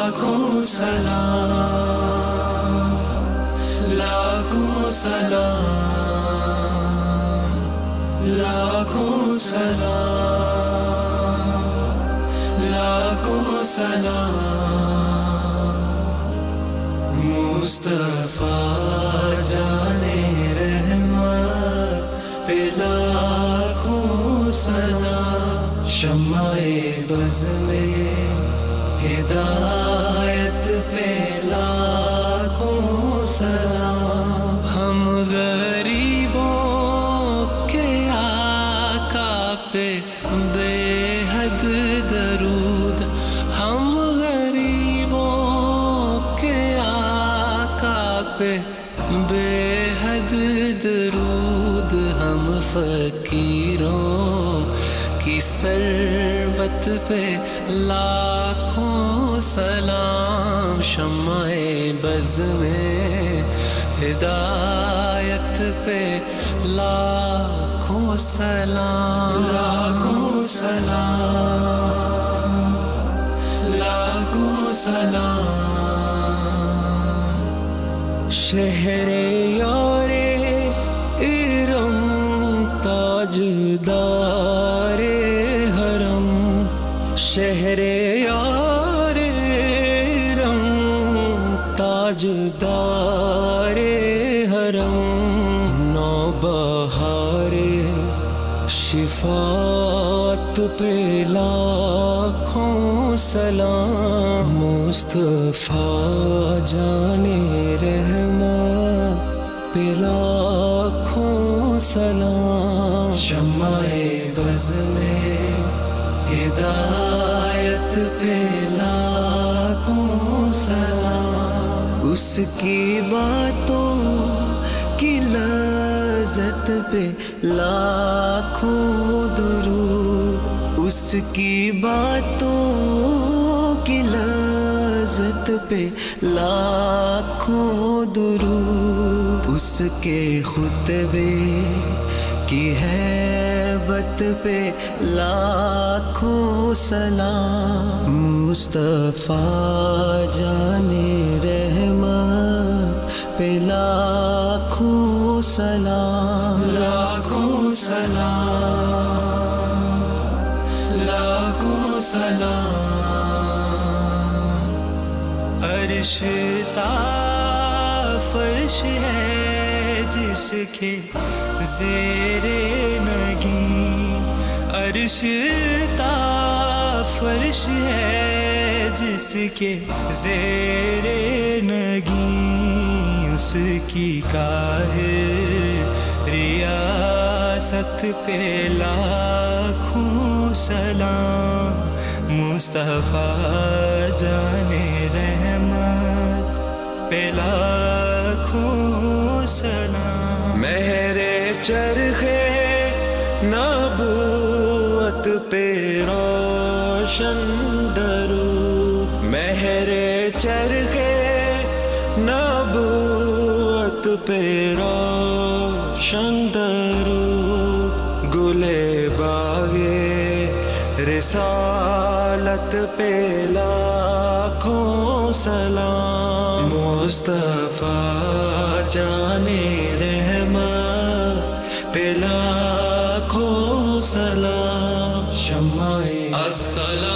لاکھوں سلام، لاکھوں سلام، لاکھوں سلام، لاکھوں سلام، مصطفیٰ جانے رحمت پہ لاکھوں سلام، شمع بز میں ہدایت پہ لاکھوں سلام، ہم غریبوں کے آقا پہ بے حد درود، ہم غریبوں کے آقا پہ بے حد درود، ہم فقیروں کی ثروت پہ لاکھوں سلام، شمع بز میں ہدایت پہ لاکھوں سلام، لاکھوں سلام، لاکھوں سلام، شہر یار ارم تاجدار حرم، شہر یار ارم تاجدار حرم، نوبہار شفاعت پہ لاکھوں سلام، مصطفیٰ جانے رحمت پہ لاکھوں سلام، شمع بز میں ہدایت پہ لاکھوں سلام، اس کی باتوں کی لذت پہ لاکھوں درود، اس کی باتوں کی لذت پہ لاکھوں درود، اس کے خطبے کی ہیبت پہ لاکھوں سلام، مصطفیٰ جانے رحمت پہ لاکھوں سلام، لاکھوں سلام، لاکھوں سلام، عرش تا فرش ہے جس کے زیر نگیں، عرش تا فرش ہے جس کے زیر نگیں، اس کی قاہر ریاست پہ لاکھوں سلام، مصطفیٰ جانے رحمت پہ لاکھوں سلام، مہر چرخ نبوت پہ روشن درود، مہر چرخ نبوت پہ روشن درود، گلے باغے رسالت پہ لاکھوں سلام، مصطفیٰ جانے رحمت پہ لاکھوں سلام، شمع السلام